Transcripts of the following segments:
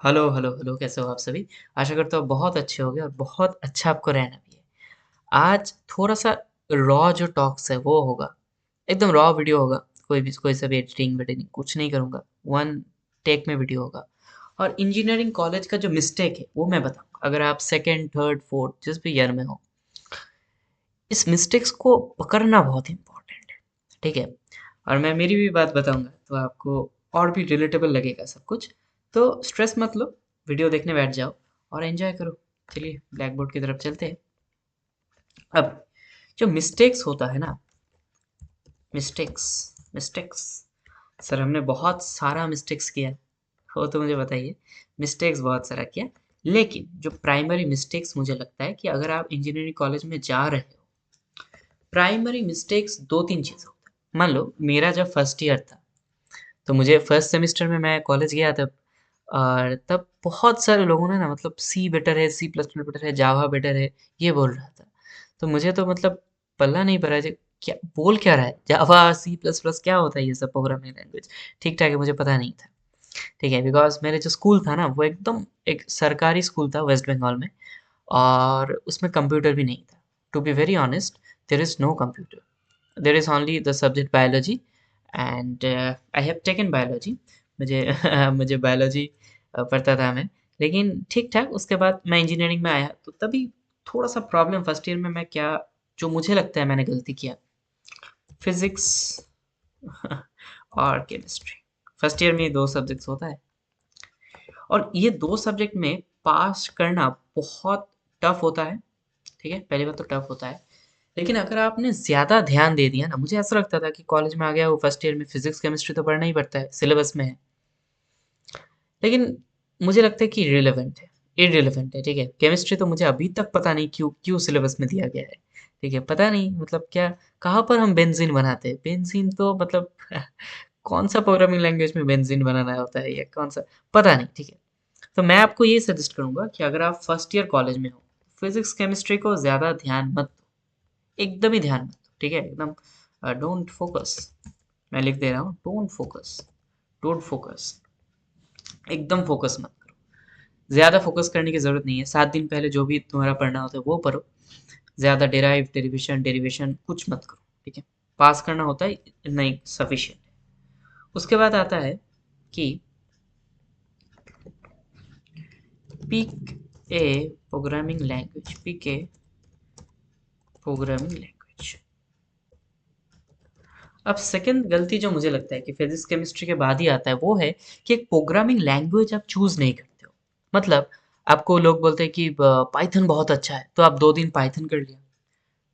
Hello hello hello, कैसे हो आप सभी। आशा करता हूँ बहुत अच्छे होगे और बहुत अच्छा आपको रहना भी है। आज थोड़ा सा रॉ जो टॉक्स है वो होगा, एकदम रॉ वीडियो होगा। कोई सा भी एडिटिंग वेडिटिंग कुछ नहीं करूँगा, वन टेक में वीडियो होगा। और इंजीनियरिंग कॉलेज का जो मिस्टेक है वो मैं बताऊँगा, अगर आप सेकेंड थर्ड फोर्थ जिस भी ईयर में हो। इस मिस्टेक्स को पकड़ना बहुत इंपॉर्टेंट है, ठीक है। और मैं मेरी भी बात बताऊंगा तो आपको और भी रिलेटेबल लगेगा सब कुछ। तो स्ट्रेस मत लो, वीडियो देखने बैठ जाओ और एंजॉय करो। चलिए ब्लैक बोर्ड की तरफ चलते हैं। अब जो मिस्टेक्स होता है ना, मिस्टेक्स मिस्टेक्स सर हमने बहुत सारा मिस्टेक्स किया, वो तो मुझे बताइए। मिस्टेक्स बहुत सारा किया, लेकिन जो प्राइमरी मिस्टेक्स मुझे लगता है कि अगर आप इंजीनियरिंग कॉलेज में जा रहे हो, प्राइमरी मिस्टेक्स दो तीन चीज़ होता है। मान लो मेरा जब फर्स्ट ईयर था, तो मुझे फर्स्ट सेमेस्टर में मैं कॉलेज गया तब, और तब बहुत सारे लोगों ने ना मतलब सी बेटर है, सी प्लस प्लस बेटर है, जावा बेटर है, ये बोल रहा था। तो मुझे तो मतलब पल्ला नहीं पड़ा जो क्या बोल क्या रहा है, जावा सी प्लस प्लस क्या होता है ये सब प्रोग्रामिंग लैंग्वेज। ठीक ठाक है, मुझे पता नहीं था। ठीक है, बिकॉज मेरे जो स्कूल था ना वो एकदम एक सरकारी स्कूल था वेस्ट बंगाल में, और उसमें कंप्यूटर भी नहीं था। To be very honest, there is no computer, there is only the subject biology, and I have taken biology। मुझे मुझे बायोलॉजी पढ़ता था मैं। लेकिन ठीक ठाक उसके बाद मैं इंजीनियरिंग में आया तो तभी थोड़ा सा प्रॉब्लम फर्स्ट ईयर में मैं क्या, जो मुझे लगता है मैंने गलती किया, फिजिक्स और केमिस्ट्री। फर्स्ट ईयर में ये दो सब्जेक्ट्स होता है, और ये दो सब्जेक्ट में पास करना बहुत टफ होता है। ठीक है, पहली बात तो टफ होता है। लेकिन अगर आपने ज़्यादा ध्यान दे दिया ना, मुझे ऐसा लगता था कि कॉलेज में आ गया वो फर्स्ट ईयर में फिजिक्स केमिस्ट्री तो पढ़ना ही पड़ता है, सिलेबस में है। लेकिन मुझे लगता है कि इर्रिलेवेंट है, इर्रिलेवेंट है। ठीक है, केमिस्ट्री तो मुझे अभी तक पता नहीं क्यों क्यों सिलेबस में दिया गया है। ठीक है, पता नहीं मतलब क्या, कहाँ पर हम बेंजीन बनाते हैं। बेंजीन तो मतलब कौन सा प्रोग्रामिंग लैंग्वेज में बेंजीन बनाना होता है या कौन सा, पता नहीं। ठीक है, तो मैं आपको ये सजेस्ट करूंगा कि अगर आप फर्स्ट ईयर कॉलेज में हो, फिजिक्स केमिस्ट्री को ज़्यादा ध्यान मत दो, एकदम ही ध्यान मत दो। ठीक है, एकदम डोंट फोकस। मैं लिख दे रहा हूँ, डोंट फोकस, डोंट फोकस, एकदम फोकस मत करो। ज़्यादा फोकस करने की ज़रूरत नहीं है, 7 दिन पहले जो भी तुम्हारा पढ़ना होता है वो पढ़ो। ज़्यादा डेराइव डेरिवेशन डेरिवेशन कुछ मत करो। ठीक है, पास करना होता है, इतना ही सफिशिएंट है। उसके बाद आता है कि pick a programming language, pick a programming language. अब सेकंड गलती जो मुझे लगता है कि फिजिक्स केमिस्ट्री के बाद ही आता है वो है कि एक प्रोग्रामिंग लैंग्वेज आप चूज नहीं करते हो। मतलब आपको लोग बोलते हैं कि पाइथन बहुत अच्छा है तो आप 2 दिन पाइथन कर लिया।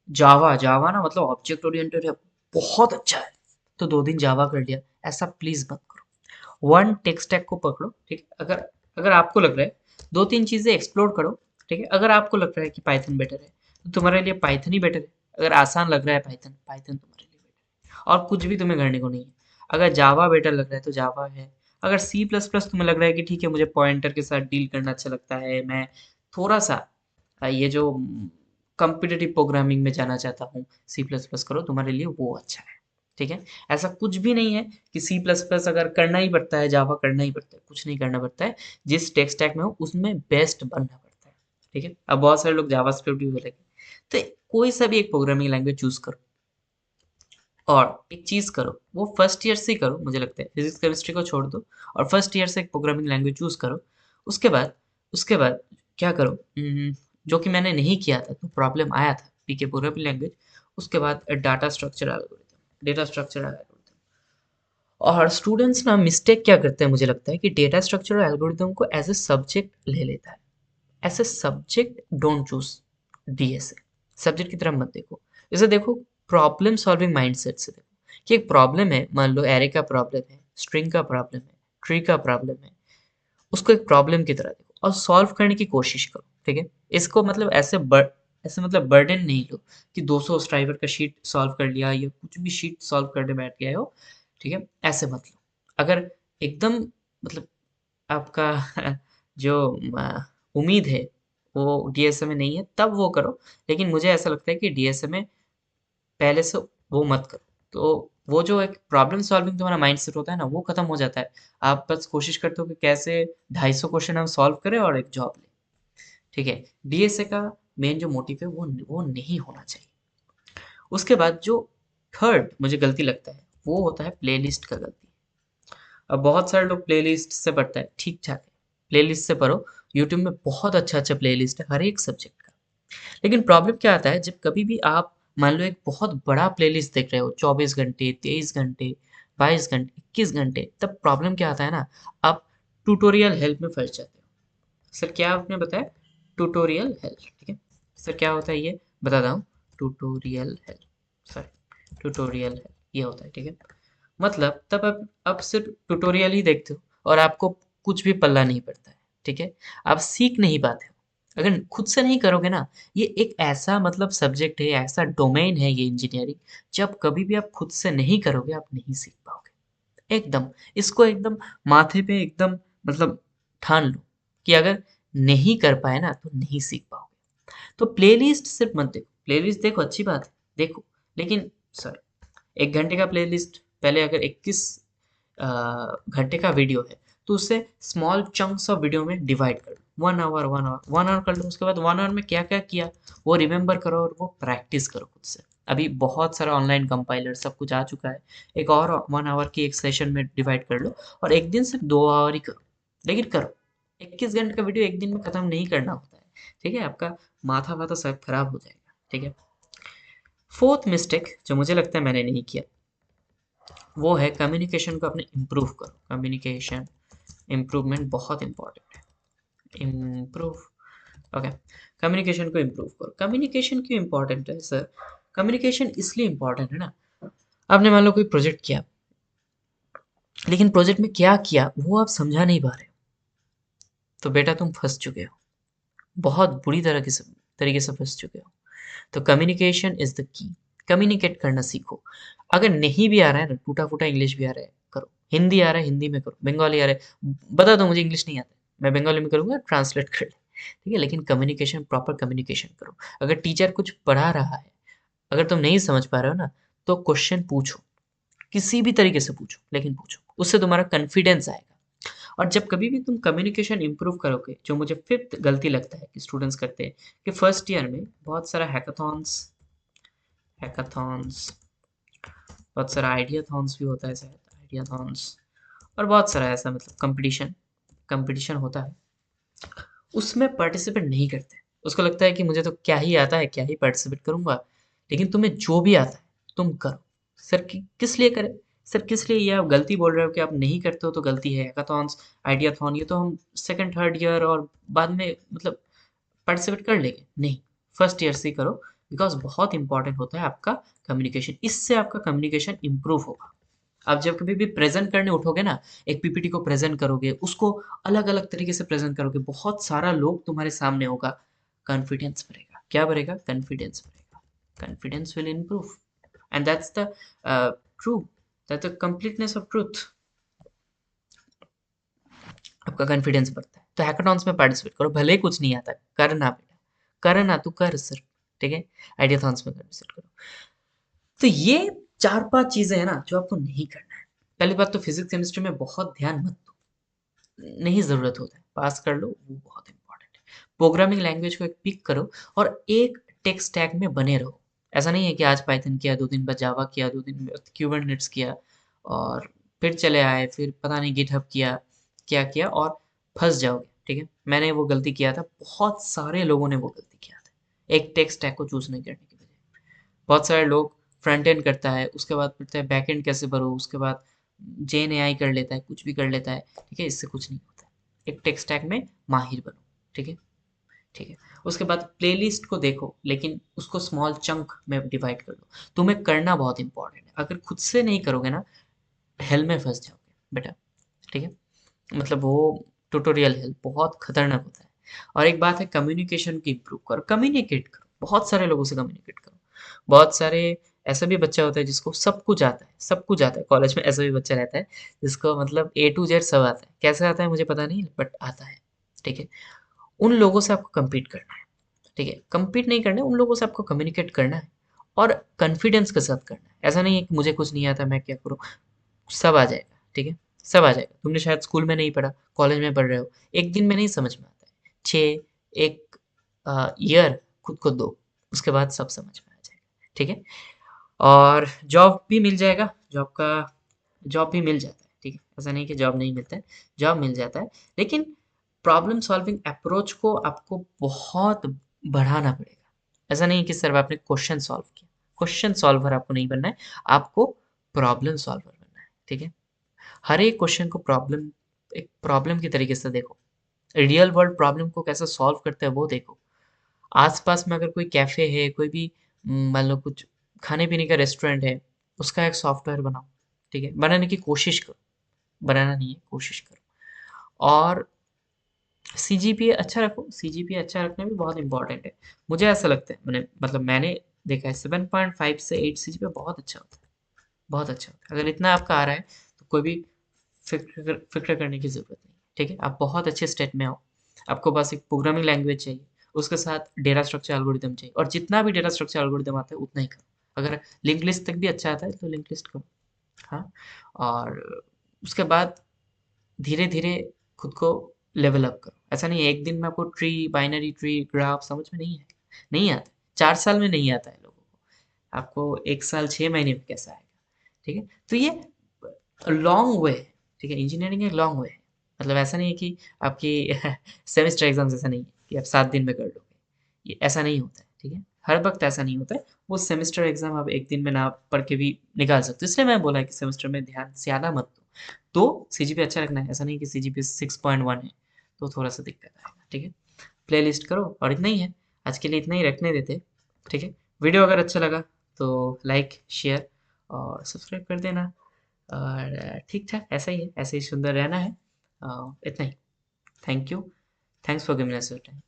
जावा जावा ना मतलब ऑब्जेक्ट ओरिएंटेड है, बहुत अच्छा है, तो 2 दिन जावा कर लिया। ऐसा प्लीज मत करो। वन टेक स्टैक को पकड़ो। ठीक है, अगर अगर आपको लग रहा है, दो तीन चीजें एक्सप्लोर करो। ठीक है, अगर आपको लग रहा है कि पाइथन बेटर है तो तुम्हारे लिए पाइथन ही बेटर है। अगर आसान लग रहा है पाइथन, पाइथन तुम्हारे लिए बेटर है, और कुछ भी तुम्हें करने को नहीं है। अगर जावा बेटर लग रहा है तो जावा है। अगर सी प्लस प्लस तुम्हें लग रहा है कि ठीक है मुझे पॉइंटर के साथ डील करना अच्छा लगता है, मैं थोड़ा सा ये जो कॉम्पिटिटिव प्रोग्रामिंग में जाना चाहता हूँ, सी प्लस प्लस करो, तुम्हारे लिए वो अच्छा है। ठीक है, ऐसा कुछ भी नहीं है कि सी प्लस प्लस अगर करना ही पड़ता है, जावा करना ही पड़ता है, कुछ नहीं करना पड़ता है। जिस टेक स्टैक में हो उसमें बेस्ट बनना पड़ता है। ठीक है, अब बहुत सारे लोग जावा स्क्रिप्ट भी बोलेंगे, तो कोई सा भी एक प्रोग्रामिंग लैंग्वेज चूज करो, और एक चीज करो, वो फर्स्ट ईयर से ही करो। मुझे लगता है फिजिक्स केमिस्ट्री को छोड़ दो और फर्स्ट ईयर से एक प्रोग्रामिंग लैंग्वेज चूज करो। उसके बाद क्या करो, जो कि मैंने नहीं किया था तो प्रॉब्लम आया था, पीके प्रोग्रामिंग लैंग्वेज। उसके बाद data structure algorithm, data structure algorithm. और स्टूडेंट्स ना मिस्टेक क्या करते हैं, मुझे लगता है कि डेटा स्ट्रक्चर और एल्गोरिथम को एज ए सब्जेक्ट ले लेता है। As a subject don't choose DSA, subject की तरफ मत देखो, इसे देखो प्रॉब्लम सॉल्विंग माइंडसेट से देखो। कि एक प्रॉब्लम है, मान लो एरे का प्रॉब्लम है, स्ट्रिंग का प्रॉब्लम है, ट्री का प्रॉब्लम है, उसको एक प्रॉब्लम की तरह देखो और सॉल्व करने की कोशिश करो। ठीक है, इसको मतलब ऐसे मतलब बर्डन नहीं लो कि 200 स्ट्राइवर का शीट सॉल्व कर लिया या कुछ भी शीट सॉल्व करने बैठ गए हो। ठीक है, ऐसे मत लो। अगर एकदम मतलब आपका जो उम्मीद है वो डीएसए में नहीं है तब वो करो। लेकिन मुझे ऐसा लगता है कि डीएसए में पहले से वो मत करो। तो वो जो एक प्रॉब्लम सॉल्विंग तुम्हारा माइंडसेट होता है ना, वो खत्म हो जाता है। आप बस कोशिश करते हो कि कैसे 250 क्वेश्चन हम सॉल्व करें और एक जॉब लें। ठीक है, डीएसए का मेन जो मोटिव है वो नहीं होना चाहिए। उसके बाद जो थर्ड मुझे गलती लगता है वो होता है प्लेलिस्ट का गलती। अब बहुत सारे लोग प्लेलिस्ट से पढ़ता है, ठीक ठाक है, प्लेलिस्ट से पढ़ो। यूट्यूब में बहुत अच्छा अच्छा प्लेलिस्ट है हर एक सब्जेक्ट का। लेकिन प्रॉब्लम क्या आता है, जब कभी भी आप मान लो एक बहुत बड़ा प्लेलिस्ट देख रहे हो, 24 घंटे, 23 घंटे, 22 घंटे, 21 घंटे, तब प्रॉब्लम क्या आता है ना, आप ट्यूटोरियल हेल्प में फंस जाते हो। सर क्या आपने बताया? ट्यूटोरियल हेल्प, ठीक है। सर क्या होता है ये बताता हूँ। Tutorial help, sorry, tutorial help ये होता है, ठीक है। मतलब तब आप सिर्फ ट्यूटोरियल ही देखते हो और आपको कुछ भी पल्ला नहीं पड़ता है, ठीक है। आप सीख नहीं पाते हो अगर खुद से नहीं करोगे ना। ये एक ऐसा मतलब सब्जेक्ट है, ऐसा डोमेन है ये इंजीनियरिंग, जब कभी भी आप खुद से नहीं करोगे आप नहीं सीख पाओगे एकदम। इसको एकदम माथे पे एकदम मतलब ठान लो कि अगर नहीं कर पाए ना तो नहीं सीख पाओगे। तो प्लेलिस्ट सिर्फ मत देखो, प्लेलिस्ट देखो अच्छी बात है, देखो, लेकिन सर 1 घंटे का प्लेलिस्ट पहले अगर 21 घंटे का वीडियो है तो उसे स्मॉल चंक्स ऑफ वीडियो में डिवाइड कर लो। 1 आवर 1 आवर 1 आवर कर लो, उसके बाद 1 आवर में क्या क्या किया वो रिमेंबर करो और वो प्रैक्टिस करो खुद से। अभी बहुत सारा ऑनलाइन कंपाइलर सब कुछ आ चुका है। एक और 1 आवर की एक सेशन में डिवाइड कर लो और एक दिन सिर्फ 2 आवर ही करो, लेकिन करो। 21 घंटे का वीडियो एक दिन में खत्म नहीं करना होता है, ठीक है। आपका माथा वाथा सब खराब हो जाएगा, ठीक है। फोर्थ मिस्टेक जो मुझे लगता है मैंने नहीं किया वो है कम्युनिकेशन को अपने इम्प्रूव करो। कम्युनिकेशन इम्प्रूवमेंट बहुत इंपॉर्टेंट है। Improve, okay. कम्युनिकेशन को इम्प्रूव करो। कम्युनिकेशन क्यों इंपॉर्टेंट है सर? कम्युनिकेशन इसलिए इंपॉर्टेंट है ना, आपने मान लो कोई प्रोजेक्ट किया, लेकिन प्रोजेक्ट में क्या किया वो आप समझा नहीं पा रहे हो, तो बेटा तुम फंस चुके हो, बहुत बुरी तरीके से फंस चुके हो। तो communication is the key. Communicate करना सीखो। अगर नहीं भी आ रहा है ना, टूटा फूटा इंग्लिश भी आ रहा है करो, हिंदी आ रहा है हिंदी में करो, बंगाली आ रहा है बता दो मुझे इंग्लिश नहीं आता है, मैं बंगाली में करूंगा, ट्रांसलेट कर ले, ठीक है। लेकिन कम्युनिकेशन, प्रॉपर कम्युनिकेशन करो। अगर टीचर कुछ पढ़ा रहा है, अगर तुम नहीं समझ पा रहे हो ना, तो क्वेश्चन पूछो, किसी भी तरीके से पूछो, लेकिन पूछो, उससे तुम्हारा कॉन्फिडेंस आएगा। और जब कभी भी तुम कम्युनिकेशन इंप्रूव करोगे, जो मुझे फिफ्थ गलती लगता है कि स्टूडेंट्स करते हैं, कि फर्स्ट ईयर में बहुत सारा हैकाथॉन्स हैकाथॉन्स बहुत सारा आइडियाथॉन्स भी होता है शायद, आइडियाथॉन्स, और बहुत सारा ऐसा मतलब कंपटीशन कंपटीशन होता है, उसमें पार्टिसिपेट नहीं करते। उसको लगता है कि मुझे तो क्या ही आता है, क्या ही पार्टिसिपेट करूंगा। लेकिन तुम्हें जो भी आता है तुम करो। सर किस लिए करें? सर किस लिए? ये आप गलती बोल रहे हो कि आप नहीं करते हो तो गलती है। हैकाथॉन्स, आइडियाथॉन, ये तो हम सेकंड थर्ड ईयर और बाद में मतलब पार्टिसिपेट कर लेंगे, नहीं, फर्स्ट ईयर से ही करो। बिकॉज बहुत इंपॉर्टेंट होता है आपका कम्युनिकेशन, इससे आपका कम्युनिकेशन इंप्रूव होगा। आप जब कभी भी प्रेजेंट करने उठोगे ना, एक पीपीटी को प्रेजेंट करोगे, उसको अलग अलग तरीके से प्रेजेंट करोगे, बहुत सारा लोग तुम्हारे सामने होगा, कॉन्फिडेंस बढ़ेगा। क्या बढ़ेगा? कॉन्फिडेंस बढ़ेगा। Confidence will improve, and that's the true, that's the completeness of truth. आपका कॉन्फिडेंस बढ़ता है। तो हैकाथॉन्स में पार्टिसिपेट करो, भले ही कुछ नहीं आता, करना बेटा, करना, तू कर सिर्फ, ठीक है। आइडियाथॉन्स में पार्टिसिपेट करो। तो ये 4-5 चीजें हैं ना जो आपको नहीं करना है। पहली बात तो फिजिक्स केमिस्ट्री में बहुत ध्यान मत दो, नहीं ज़रूरत होता है, पास कर लो, वो बहुत इंपॉर्टेंट है। प्रोग्रामिंग लैंग्वेज को एक पिक करो और एक टेक स्टैक में बने रहो। ऐसा नहीं है कि आज पाइथन किया, 2 दिन बाद जावा किया, 2 दिन बाद क्यूबरनेट्स किया और फिर चले आए, फिर पता नहीं गिटहब किया, क्या किया और फँस जाओगे, ठीक है। मैंने वो गलती किया था, बहुत सारे लोगों ने वो गलती किया था, एक टेक स्टैक को चूज़ नहीं करने की वजह। बहुत सारे लोग फ्रंट एंड करता है, उसके बाद पूछता है बैक एंड कैसे भरूँ, उसके बाद जेन एआई कर लेता है, कुछ भी कर लेता है, ठीक है। इससे कुछ नहीं होता है। एक टेक स्टैक में माहिर बनो, ठीक है, ठीक है। उसके बाद प्लेलिस्ट को देखो, लेकिन उसको स्मॉल चंक में डिवाइड कर लो। तुम्हें करना बहुत इंपॉर्टेंट है, अगर खुद से नहीं करोगे ना, हेल में फंस जाओगे बेटा, ठीक है। मतलब वो ट्यूटोरियल हेल्प बहुत खतरनाक होता है। और एक बात है, कम्युनिकेशन की इम्प्रूव करो, कम्युनिकेट करो, बहुत सारे लोगों से कम्युनिकेट करो। बहुत सारे ऐसा भी बच्चा होता है जिसको सब कुछ आता है, सब कुछ आता है। कॉलेज में ऐसा भी बच्चा रहता है जिसको मतलब ए टू जेड सब आता है। कैसे आता है मुझे पता नहीं, बट आता है, ठीक है। उन लोगों से आपको कम्पीट करना है, ठीक है। कम्पीट नहीं करना है, उन लोगों से आपको कम्युनिकेट करना है और कॉन्फिडेंस के साथ करना है। ऐसा नहीं है कि मुझे कुछ नहीं आता मैं क्या करूँ, सब आ जाएगा, ठीक है? सब आ जाएगा। तुमने शायद स्कूल में नहीं पढ़ा, कॉलेज में पढ़ रहे हो, एक दिन में नहीं समझ में आता है। 1 ईयर खुद को दो, उसके बाद सब समझ में आ जाएगा, ठीक है? और जॉब भी मिल जाएगा, जॉब भी मिल जाता है, ठीक है? ऐसा नहीं कि जॉब नहीं मिलता है, जॉब मिल जाता है, लेकिन प्रॉब्लम सॉल्विंग अप्रोच को आपको बहुत बढ़ाना पड़ेगा। ऐसा नहीं है कि सिर्फ आपने क्वेश्चन सॉल्व किया, क्वेश्चन सॉल्वर आपको नहीं बनना है, आपको प्रॉब्लम सॉल्वर बनना है, ठीक है? हर एक क्वेश्चन को एक प्रॉब्लम की तरीके से देखो, रियल वर्ल्ड प्रॉब्लम को कैसे सॉल्व करते हैं वो देखो। आस-पास में अगर कोई कैफ़े है, कोई भी मान लो कुछ खाने-पीने का रेस्टोरेंट है, उसका एक सॉफ्टवेयर बनाओ, ठीक है? बनाने की कोशिश करो, बनाना नहीं है, कोशिश करो। और सीजीपीए अच्छा रखो, सीजीपीए अच्छा रखना भी बहुत इम्पोर्टेंट है। मुझे ऐसा लगता है, मैंने देखा है 7.5 से 8 सीजीपीए बहुत अच्छा होता है, बहुत अच्छा होता है। अगर इतना आपका आ रहा है, तो कोई भी फ़िक्र करने की ज़रूरत नहीं, ठीक है? आप बहुत अच्छे स्टेट में हो, आपको बस एक प्रोग्रामिंग लैंग्वेज चाहिए, उसके साथ डेटा स्ट्रक्चर एल्गोरिदम चाहिए और जितना भी डेटा स्ट्रक्चर एल्गोरिदम आता है, उतना ही करो। अगर लिंक्ड लिस्ट तक भी अच्छा आता है, तो लिंक्ड लिस्ट करो, हाँ? और उसके बाद धीरे-धीरे खुद को लेवल अप करो। ऐसा नहीं है एक दिन में आपको बाइनरी ट्री, ग्राफ समझ में नहीं आएगा, नहीं आता है। 4 साल में नहीं आता है लोगों को। आपको 1 साल 6 महीने में कैसे आएगा, ठीक है? तो ये लॉन्ग वे है, ठीक है? इंजीनियरिंग एक लॉन्ग वे है। मतलब ऐसा नहीं है कि आपकी सेमेस्टर एग्ज़ाम्स ऐसा नहीं है कि आप 7 दिन में कर लोगे। ये ऐसा नहीं होता है, ठीक है? हर वक़्त ऐसा नहीं होता है। वो सेमेस्टर एग्ज़ाम आप 1 दिन में ना पढ़ के भी निकाल सकते हो। इसलिए मैं बोला कि सेमेस्टर में ध्यान ज़्यादा मत दो। तो सीजीपीए अच्छा रखना है, ऐसा नहीं कि सीजीपीए 6.1 है, तो थोड़ा-सा दिक्कत आएगा, ठीक है? प्लेलिस्ट करो और इतना ही है। आज के लिए इतना ही रखने देते, ठीक है? वीडियो अगर अच्छा लगा तो लाइक, शेयर और सब्सक्राइब कर देना और ठीक-ठाक ऐसा ही सुंदर रहना है। इतना ही। Thank you. Thanks for giving us your time.